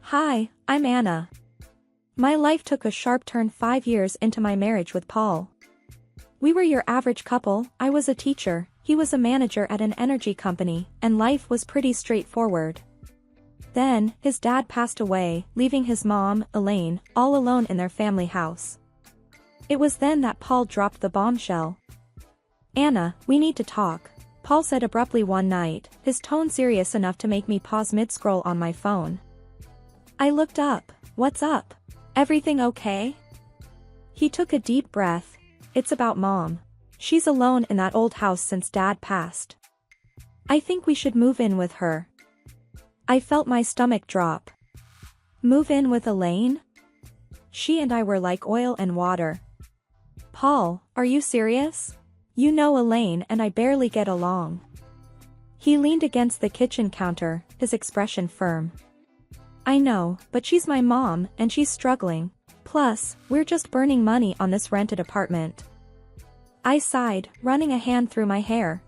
Hi, I'm Anna. My life took a sharp turn 5 years into my marriage with Paul. We were your average couple. I was a teacher, he was a manager at an energy company, and life was pretty straightforward. Then, his dad passed away, leaving his mom, Elaine, all alone in their family house. It was then that Paul dropped the bombshell. "Anna, we need to talk," Paul said abruptly one night, his tone serious enough to make me pause mid-scroll on my phone. I looked up. "What's up? Everything okay?" He took a deep breath. "It's about Mom. She's alone in that old house since Dad passed. I think we should move in with her." I felt my stomach drop. Move in with Elaine? She and I were like oil and water. "Paul, are you serious? You know Elaine and I barely get along." He leaned against the kitchen counter, his expression firm. "I know, but she's my mom and she's struggling. Plus, we're just burning money on this rented apartment." I sighed, running a hand through my hair.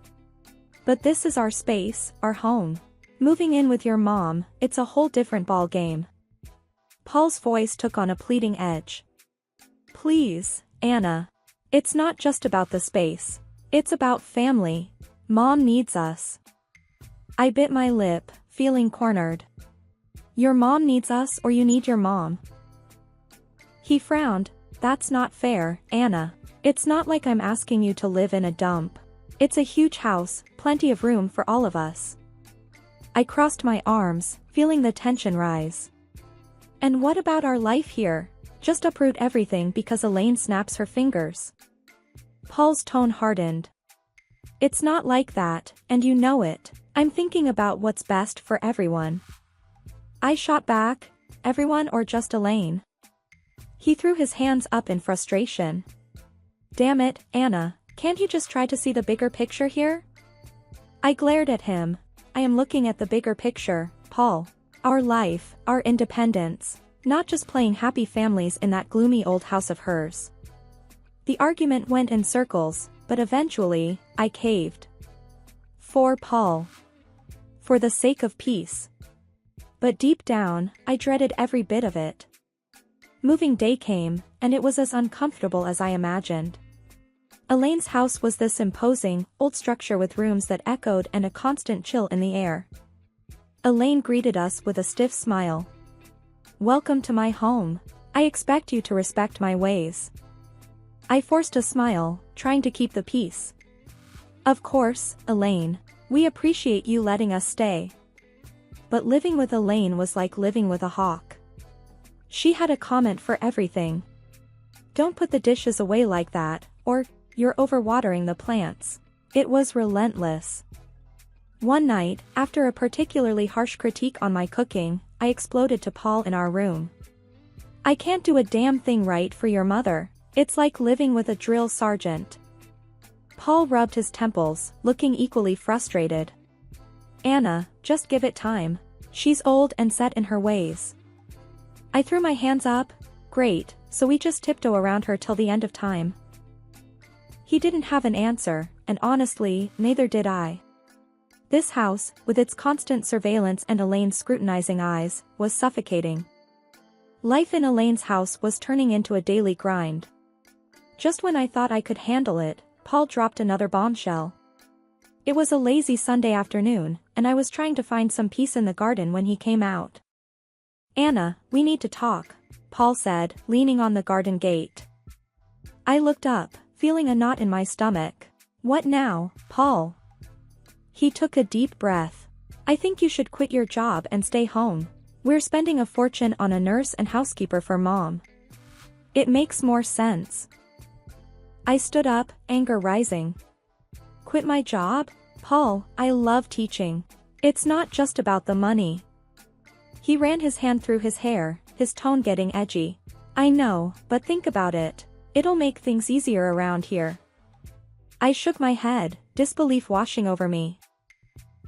"But this is our space, our home. Moving in with your mom, it's a whole different ball game." Paul's voice took on a pleading edge. "Please, Anna. It's not just about the space. It's about family. Mom needs us." I bit my lip, feeling cornered. "Your mom needs us or you need your mom?" He frowned. "That's not fair, Anna. It's not like I'm asking you to live in a dump. It's a huge house, plenty of room for all of us." I crossed my arms, feeling the tension rise. "And what about our life here? Just uproot everything because Elaine snaps her fingers?" Paul's tone hardened. "It's not like that, and you know it. I'm thinking about what's best for everyone." I shot back, "Everyone or just Elaine?" He threw his hands up in frustration. "Damn it, Anna, can't you just try to see the bigger picture here?" I glared at him. "I am looking at the bigger picture, Paul. Our life, our independence. Not just playing happy families in that gloomy old house of hers." The argument went in circles, but eventually, I caved. For Paul. For the sake of peace. But deep down, I dreaded every bit of it. Moving day came, and it was as uncomfortable as I imagined. Elaine's house was this imposing, old structure with rooms that echoed and a constant chill in the air. Elaine greeted us with a stiff smile. "Welcome to my home. I expect you to respect my ways." I forced a smile, trying to keep the peace. "Of course, Elaine. We appreciate you letting us stay." But living with Elaine was like living with a hawk. She had a comment for everything. "Don't put the dishes away like that," or, "You're overwatering the plants." It was relentless. One night, after a particularly harsh critique on my cooking, I exploded to Paul in our room. "I can't do a damn thing right for your mother. It's like living with a drill sergeant." Paul rubbed his temples, looking equally frustrated. "Anna, just give it time. She's old and set in her ways." I threw my hands up. "Great, so we just tiptoe around her till the end of time?" He didn't have an answer, and honestly, neither did I. This house, with its constant surveillance and Elaine's scrutinizing eyes, was suffocating. Life in Elaine's house was turning into a daily grind. Just when I thought I could handle it, Paul dropped another bombshell. It was a lazy Sunday afternoon, and I was trying to find some peace in the garden when he came out. "Anna, we need to talk," Paul said, leaning on the garden gate. I looked up, feeling a knot in my stomach. "What now, Paul?" He took a deep breath. "I think you should quit your job and stay home. We're spending a fortune on a nurse and housekeeper for Mom. It makes more sense." I stood up, anger rising. "Quit my job? Paul, I love teaching. It's not just about the money." He ran his hand through his hair, his tone getting edgy. "I know, but think about it. It'll make things easier around here." I shook my head, disbelief washing over me.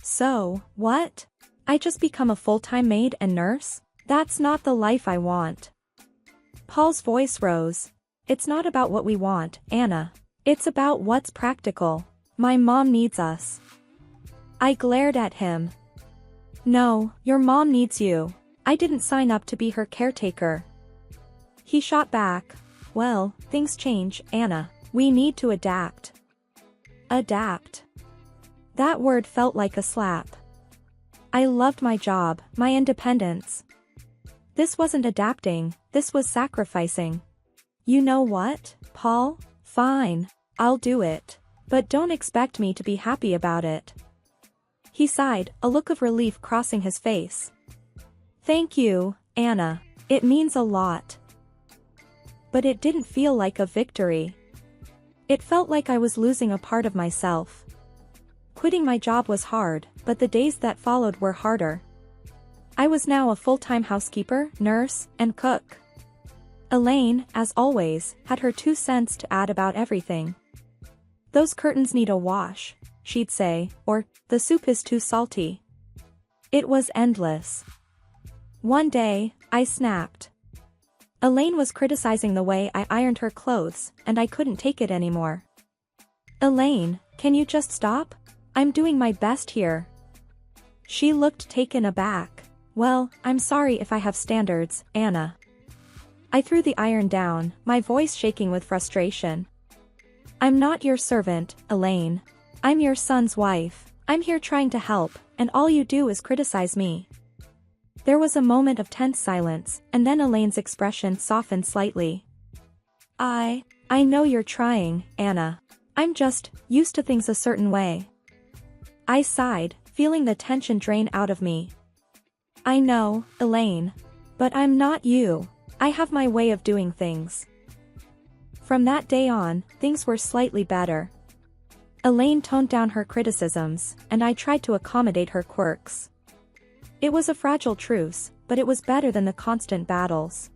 "So, what? I just become a full-time maid and nurse? That's not the life I want." Paul's voice rose. "It's not about what we want, Anna. It's about what's practical. My mom needs us." I glared at him. "No, your mom needs you. I didn't sign up to be her caretaker. He shot back, well, things change, Anna. We need to adapt. Adapt. That word felt like a slap. I loved my job, my independence. This wasn't adapting, this was sacrificing. You know what, Paul? Fine, I'll do it. But don't expect me to be happy about it. He sighed, a look of relief crossing his face. Thank you, Anna. It means a lot. But it didn't feel like a victory. It felt like I was losing a part of myself. Quitting my job was hard, but the days that followed were harder. I was now a full-time housekeeper, nurse, and cook. Elaine, as always, had her 2 cents to add about everything. Those curtains need a wash, she'd say, or, the soup is too salty. It was endless. One day, I snapped. Elaine was criticizing the way I ironed her clothes, and I couldn't take it anymore. Elaine, can you just stop? I'm doing my best here. She looked taken aback. Well, I'm sorry if I have standards, Anna. I threw the iron down, my voice shaking with frustration. I'm not your servant, Elaine. I'm your son's wife. I'm here trying to help, and all you do is criticize me. There was a moment of tense silence, and then Elaine's expression softened slightly. I know you're trying, Anna. I'm just used to things a certain way. I sighed, feeling the tension drain out of me. I know, Elaine. But I'm not you. I have my way of doing things. From that day on, things were slightly better. Elaine toned down her criticisms, and I tried to accommodate her quirks. It was a fragile truce, but it was better than the constant battles.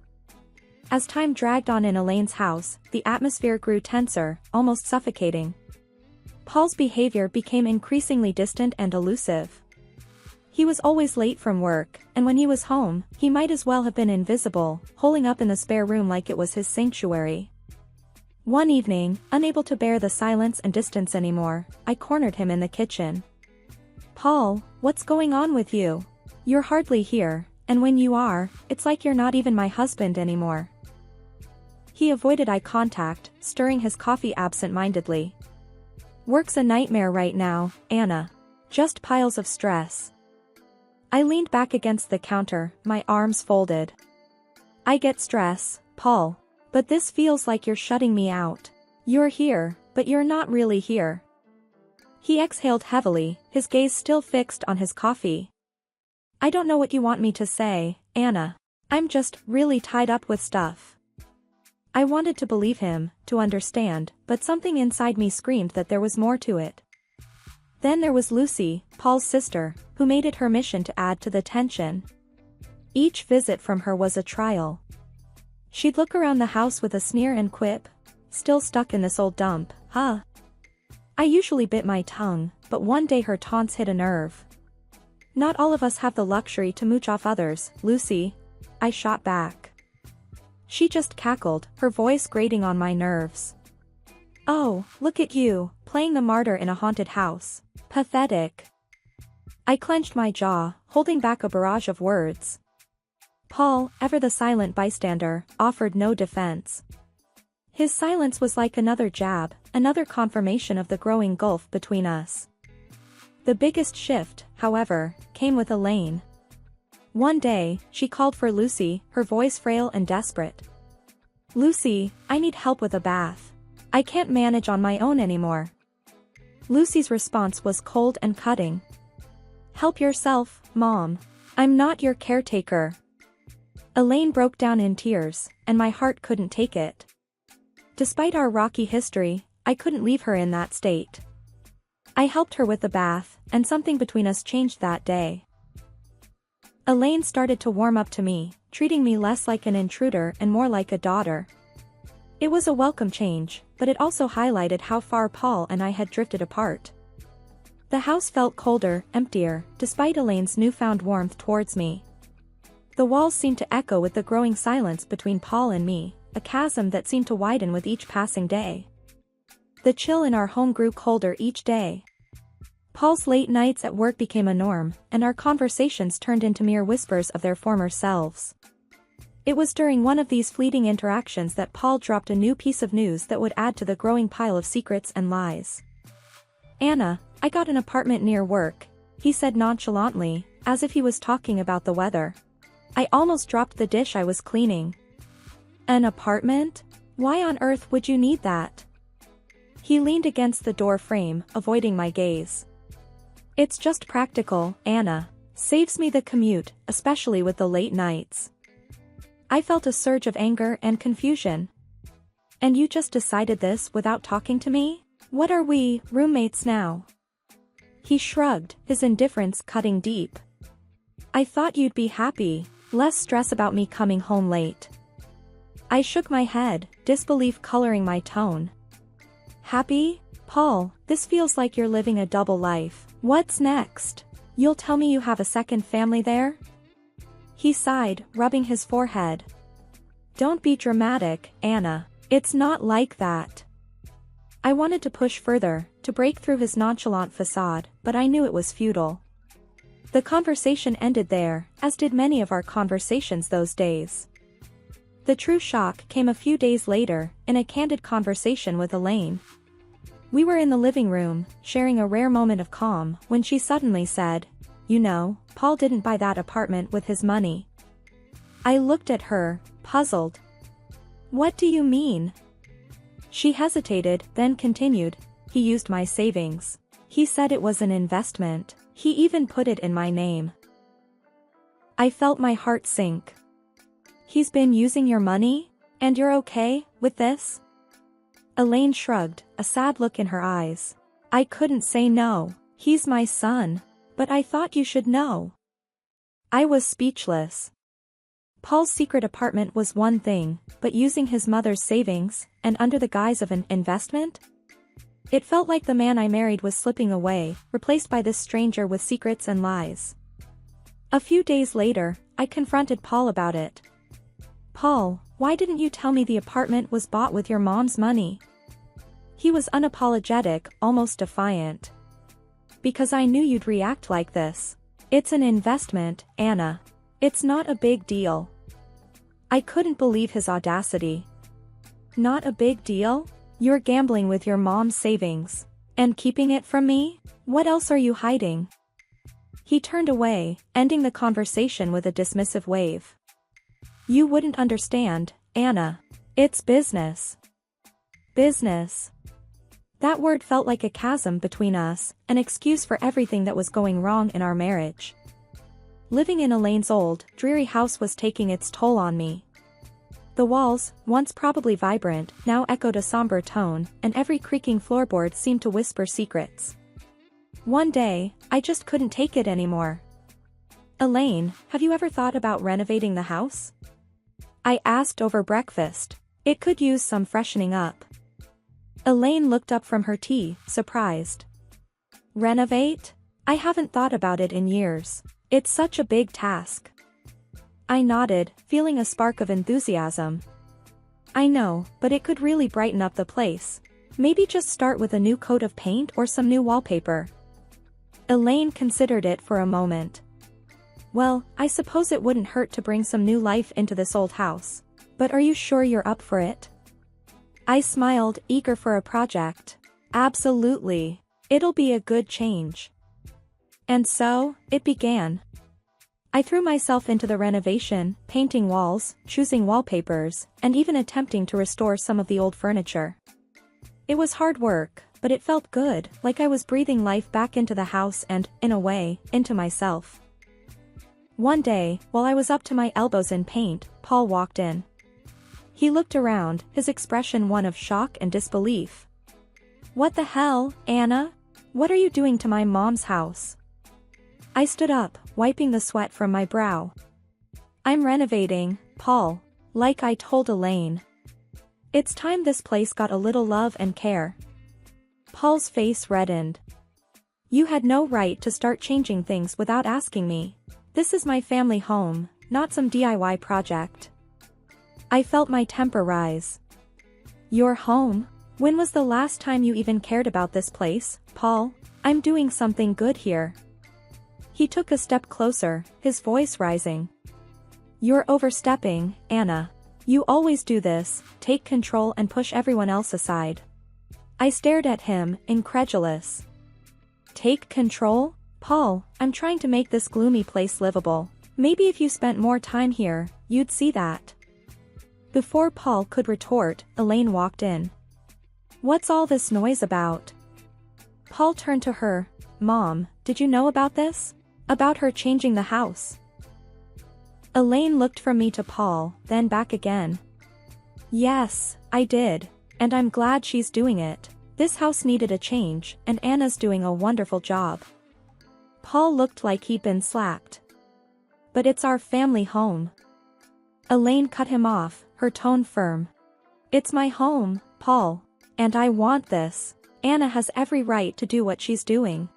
As time dragged on in Elaine's house, the atmosphere grew tenser, almost suffocating. Paul's behavior became increasingly distant and elusive. He was always late from work, and when he was home, he might as well have been invisible, holing up in the spare room like it was his sanctuary. One evening, unable to bear the silence and distance anymore, I cornered him in the kitchen. Paul, what's going on with you? You're hardly here, and when you are, it's like you're not even my husband anymore. He avoided eye contact, stirring his coffee absent-mindedly. Work's a nightmare right now, Anna. Just piles of stress. I leaned back against the counter, my arms folded. I get stress, Paul. But this feels like you're shutting me out. You're here, but you're not really here. He exhaled heavily, his gaze still fixed on his coffee. I don't know what you want me to say, Anna. I'm just really tied up with stuff. I wanted to believe him, to understand, but something inside me screamed that there was more to it. Then there was Lucy, Paul's sister, who made it her mission to add to the tension. Each visit from her was a trial. She'd look around the house with a sneer and quip, still stuck in this old dump, huh? I usually bit my tongue, but one day her taunts hit a nerve. Not all of us have the luxury to mooch off others, Lucy. I shot back. She just cackled, her voice grating on my nerves. Oh, look at you, playing the martyr in a haunted house. Pathetic. I clenched my jaw, holding back a barrage of words. Paul, ever the silent bystander, offered no defense. His silence was like another jab, another confirmation of the growing gulf between us. The biggest shift, however, came with Elaine. One day, she called for Lucy, her voice frail and desperate. Lucy, I need help with a bath. I can't manage on my own anymore. Lucy's response was cold and cutting. Help yourself, Mom. I'm not your caretaker. Elaine broke down in tears, and my heart couldn't take it. Despite our rocky history, I couldn't leave her in that state. I helped her with the bath, and something between us changed that day. Elaine started to warm up to me, treating me less like an intruder and more like a daughter. It was a welcome change, but it also highlighted how far Paul and I had drifted apart. The house felt colder, emptier, despite Elaine's newfound warmth towards me. The walls seemed to echo with the growing silence between Paul and me, a chasm that seemed to widen with each passing day. The chill in our home grew colder each day. Paul's late nights at work became a norm, and our conversations turned into mere whispers of their former selves. It was during one of these fleeting interactions that Paul dropped a new piece of news that would add to the growing pile of secrets and lies. "Anna, I got an apartment near work," he said nonchalantly, as if he was talking about the weather. I almost dropped the dish I was cleaning. "An apartment? Why on earth would you need that?" He leaned against the door frame, avoiding my gaze. "It's just practical, Anna. Saves me the commute, especially with the late nights." I felt a surge of anger and confusion. "And you just decided this without talking to me? What are we, roommates now?" He shrugged, his indifference cutting deep. "I thought you'd be happy, less stress about me coming home late." I shook my head, disbelief coloring my tone. "Happy? Paul, this feels like you're living a double life. What's next? You'll tell me you have a second family there?" He sighed, rubbing his forehead. "Don't be dramatic, Anna. It's not like that." I wanted to push further, to break through his nonchalant facade, but I knew it was futile. The conversation ended there, as did many of our conversations those days. The true shock came a few days later, in a candid conversation with Elaine. We were in the living room, sharing a rare moment of calm, when she suddenly said, "You know, Paul didn't buy that apartment with his money." I looked at her, puzzled. "What do you mean?" She hesitated, then continued, "He used my savings. He said it was an investment. He even put it in my name." I felt my heart sink. "He's been using your money? And you're okay with this?" Elaine shrugged, a sad look in her eyes. "I couldn't say no. He's my son. But I thought you should know." I was speechless. Paul's secret apartment was one thing, but using his mother's savings, and under the guise of an investment? It felt like the man I married was slipping away, replaced by this stranger with secrets and lies. A few days later, I confronted Paul about it. "Paul, why didn't you tell me the apartment was bought with your mom's money?" He was unapologetic, almost defiant. "Because I knew you'd react like this. It's an investment, Anna. It's not a big deal." I couldn't believe his audacity. "Not a big deal? You're gambling with your mom's savings. And keeping it from me? What else are you hiding?" He turned away, ending the conversation with a dismissive wave. "You wouldn't understand, Anna. It's business." Business. That word felt like a chasm between us, an excuse for everything that was going wrong in our marriage. Living in Elaine's old, dreary house was taking its toll on me. The walls, once probably vibrant, now echoed a somber tone, and every creaking floorboard seemed to whisper secrets. One day, I just couldn't take it anymore. "Elaine, have you ever thought about renovating the house?" I asked over breakfast. It could use some freshening up. Elaine looked up from her tea, surprised. "Renovate? I haven't thought about it in years. It's such a big task." I nodded, feeling a spark of enthusiasm. "I know, but it could really brighten up the place. Maybe just start with a new coat of paint or some new wallpaper." Elaine considered it for a moment. "Well, I suppose it wouldn't hurt to bring some new life into this old house. But are you sure you're up for it?" I smiled, eager for a project. "Absolutely. It'll be a good change." And so, it began. I threw myself into the renovation, painting walls, choosing wallpapers, and even attempting to restore some of the old furniture. It was hard work, but it felt good, like I was breathing life back into the house and, in a way, into myself. One day, while I was up to my elbows in paint, Paul walked in. He looked around, his expression one of shock and disbelief. "What the hell, Anna? What are you doing to my mom's house?" I stood up, wiping the sweat from my brow. "I'm renovating, Paul. Like I told Elaine. It's time this place got a little love and care." Paul's face reddened. "You had no right to start changing things without asking me. This is my family home, not some DIY project." I felt my temper rise. "Your home? When was the last time you even cared about this place, Paul?" I'm doing something good here. He took a step closer, his voice rising. You're overstepping, Anna. You always do this, take control and push everyone else aside. I stared at him, incredulous. Take control? Paul, I'm trying to make this gloomy place livable. Maybe if you spent more time here, you'd see that. Before Paul could retort, Elaine walked in. What's all this noise about? Paul turned to her. Mom, did you know about this? About her changing the house? Elaine looked from me to Paul, then back again. Yes, I did. And I'm glad she's doing it. This house needed a change, and Anna's doing a wonderful job. Paul looked like he'd been slapped. But it's our family home. Elaine cut him off, her tone firm. It's my home, Paul. And I want this. Anna has every right to do what she's doing.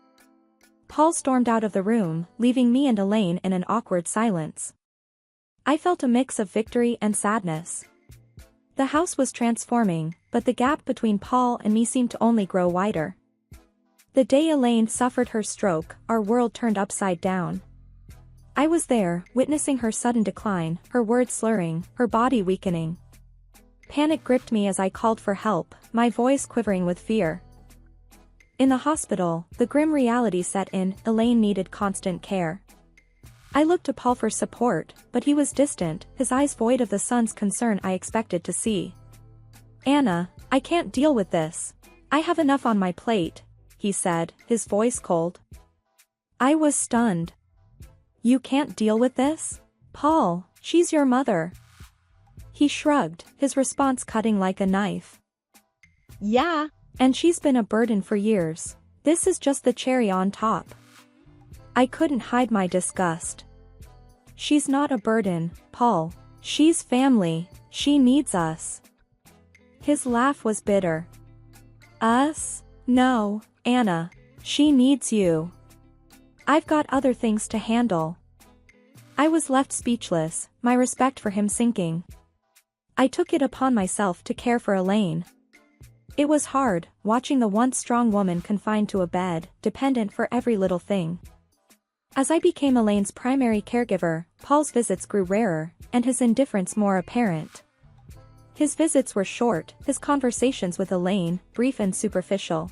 Paul stormed out of the room, leaving me and Elaine in an awkward silence. I felt a mix of victory and sadness. The house was transforming, but the gap between Paul and me seemed to only grow wider. The day Elaine suffered her stroke, our world turned upside down. I was there, witnessing her sudden decline, her words slurring, her body weakening. Panic gripped me as I called for help, my voice quivering with fear. In the hospital, the grim reality set in. Elaine needed constant care. I looked to Paul for support, but he was distant, his eyes void of the son's concern I expected to see. Anna, I can't deal with this. I have enough on my plate, he said, his voice cold. I was stunned. You can't deal with this? Paul, she's your mother. He shrugged, his response cutting like a knife. Yeah, and she's been a burden for years. This is just the cherry on top. I couldn't hide my disgust. She's not a burden, Paul. She's family. She needs us. His laugh was bitter. Us? No, Anna. She needs you. I've got other things to handle. I was left speechless, my respect for him sinking. I took it upon myself to care for Elaine. It was hard, watching the once strong woman confined to a bed, dependent for every little thing. As I became Elaine's primary caregiver, Paul's visits grew rarer, and his indifference more apparent. His visits were short, his conversations with Elaine, brief and superficial.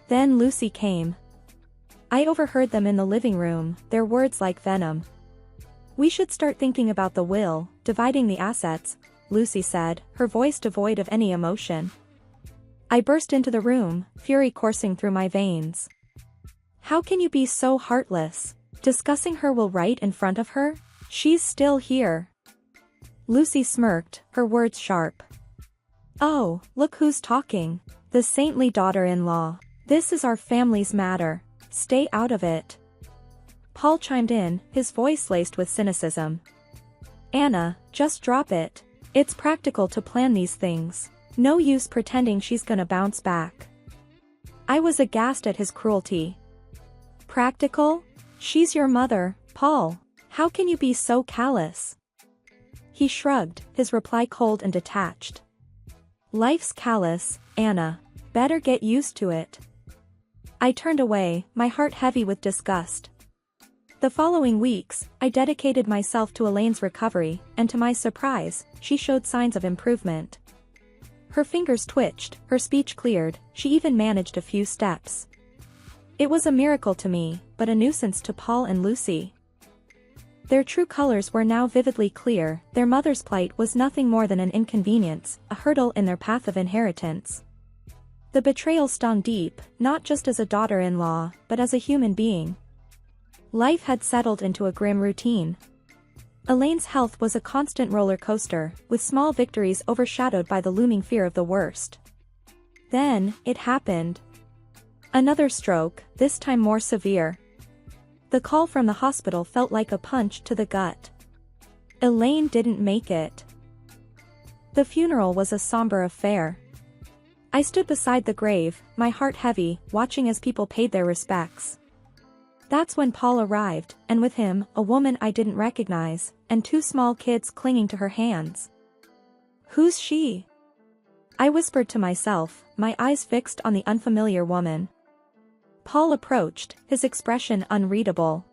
Then Lucy came. I overheard them in the living room, their words like venom. We should start thinking about the will, dividing the assets, Lucy said, her voice devoid of any emotion. I burst into the room, fury coursing through my veins. How can you be so heartless? Discussing her will right in front of her? She's still here. Lucy smirked, her words sharp. Oh, look who's talking. The saintly daughter-in-law. This is our family's matter. Stay out of it. Paul chimed in, his voice laced with cynicism. Anna, just drop it. It's practical to plan these things. No use pretending she's gonna bounce back. I was aghast at his cruelty. Practical? She's your mother, Paul. How can you be so callous? He shrugged, his reply cold and detached. Life's callous, Anna. Better get used to it. I turned away, my heart heavy with disgust. The following weeks, I dedicated myself to Elaine's recovery, and to my surprise, she showed signs of improvement. Her fingers twitched, her speech cleared, she even managed a few steps. It was a miracle to me, but a nuisance to Paul and Lucy. Their true colors were now vividly clear, their mother's plight was nothing more than an inconvenience, a hurdle in their path of inheritance. The betrayal stung deep, not just as a daughter-in-law, but as a human being. Life had settled into a grim routine. Elaine's health was a constant roller coaster, with small victories overshadowed by the looming fear of the worst. Then, it happened. Another stroke, this time more severe. The call from the hospital felt like a punch to the gut. Elaine didn't make it. The funeral was a somber affair. I stood beside the grave, my heart heavy, watching as people paid their respects. That's when Paul arrived, and with him, a woman I didn't recognize, and two small kids clinging to her hands. Who's she? I whispered to myself, my eyes fixed on the unfamiliar woman. Paul approached, his expression unreadable.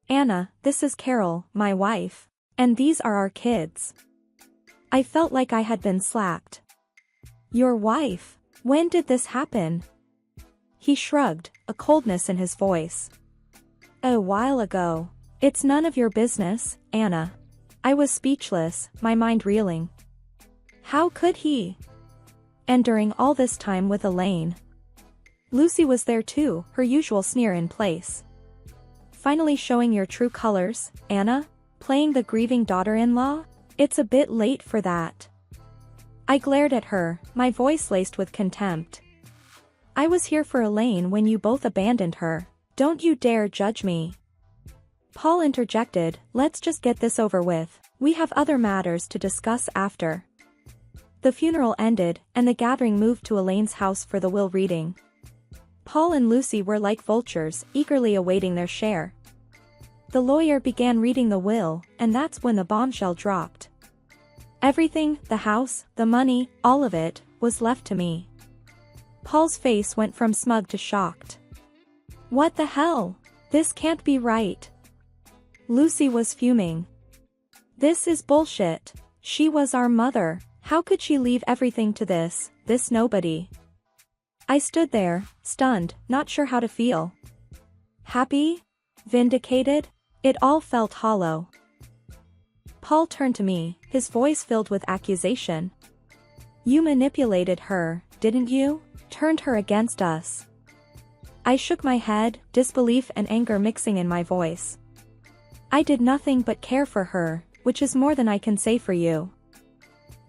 Anna, this is Carol, my wife. And these are our kids. I felt like I had been slapped. Your wife? When did this happen? He shrugged, a coldness in his voice. A while ago. It's none of your business, Anna. I was speechless, my mind reeling. How could he? And during all this time with Elaine. Lucy was there too, her usual sneer in place. Finally showing your true colors, Anna? Playing the grieving daughter-in-law? It's a bit late for that. I glared at her, my voice laced with contempt. I was here for Elaine when you both abandoned her. Don't you dare judge me. Paul interjected, let's just get this over with. We have other matters to discuss after. The funeral ended, and the gathering moved to Elaine's house for the will reading. Paul and Lucy were like vultures, eagerly awaiting their share. The lawyer began reading the will, and that's when the bombshell dropped. Everything, the house, the money, all of it, was left to me. Paul's face went from smug to shocked. What the hell? This can't be right. Lucy was fuming. This is bullshit. She was our mother. How could she leave everything to this nobody? I stood there, stunned, not sure how to feel. Happy? Vindicated? It all felt hollow. Paul turned to me, his voice filled with accusation. You manipulated her, didn't you? Turned her against us. I shook my head, disbelief and anger mixing in my voice. I did nothing but care for her, which is more than I can say for you.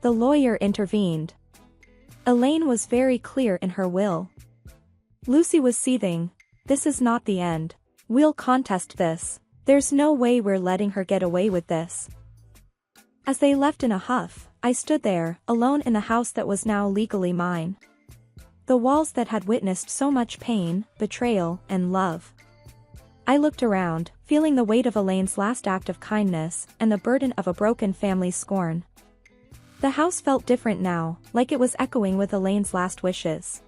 The lawyer intervened. Elaine was very clear in her will. Lucy was seething. This is not the end. We'll contest this. There's no way we're letting her get away with this. As they left in a huff, I stood there, alone in the house that was now legally mine. The walls that had witnessed so much pain, betrayal, and love. I looked around, feeling the weight of Elaine's last act of kindness, and the burden of a broken family's scorn. The house felt different now, like it was echoing with Elaine's last wishes.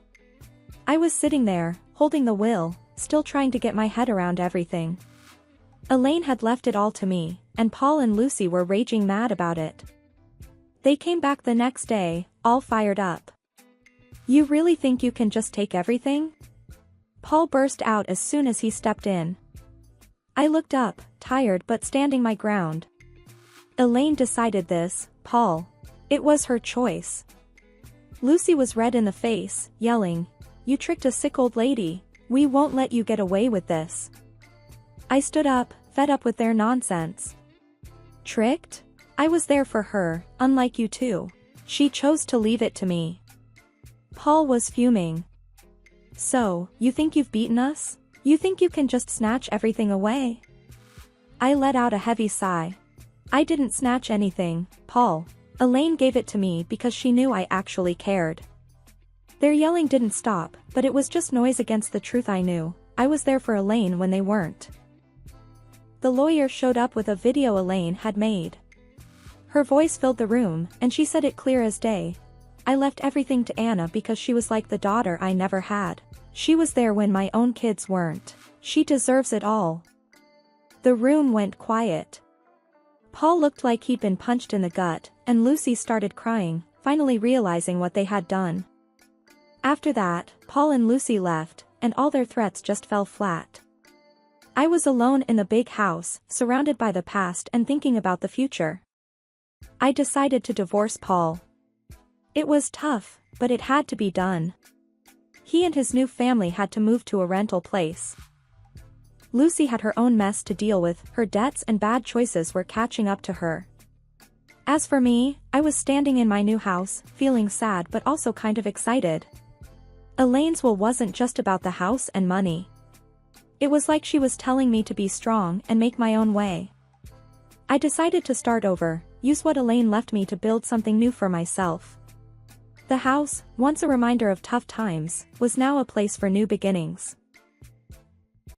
I was sitting there, holding the will, still trying to get my head around everything. Elaine had left it all to me, and Paul and Lucy were raging mad about it. They came back the next day, all fired up. You really think you can just take everything? Paul burst out as soon as he stepped in. I looked up, tired but standing my ground. Elaine decided this, Paul. It was her choice. Lucy was red in the face, yelling, You tricked a sick old lady. We won't let you get away with this. I stood up, fed up with their nonsense. Tricked? I was there for her, unlike you two. She chose to leave it to me. Paul was fuming. So, you think you've beaten us? You think you can just snatch everything away? I let out a heavy sigh. I didn't snatch anything, Paul. Elaine gave it to me because she knew I actually cared. Their yelling didn't stop, but it was just noise against the truth I knew. I was there for Elaine when they weren't. The lawyer showed up with a video Elaine had made. Her voice filled the room, and she said it clear as day. I left everything to Anna because she was like the daughter I never had. She was there when my own kids weren't. She deserves it all. The room went quiet. Paul looked like he'd been punched in the gut, and Lucy started crying, finally realizing what they had done. After that, Paul and Lucy left, and all their threats just fell flat. I was alone in the big house, surrounded by the past and thinking about the future. I decided to divorce Paul. It was tough, but it had to be done. He and his new family had to move to a rental place. Lucy had her own mess to deal with, her debts and bad choices were catching up to her. As for me, I was standing in my new house, feeling sad but also kind of excited. Elaine's will wasn't just about the house and money. It was like she was telling me to be strong and make my own way. I decided to start over, use what Elaine left me to build something new for myself. The house, once a reminder of tough times, was now a place for new beginnings.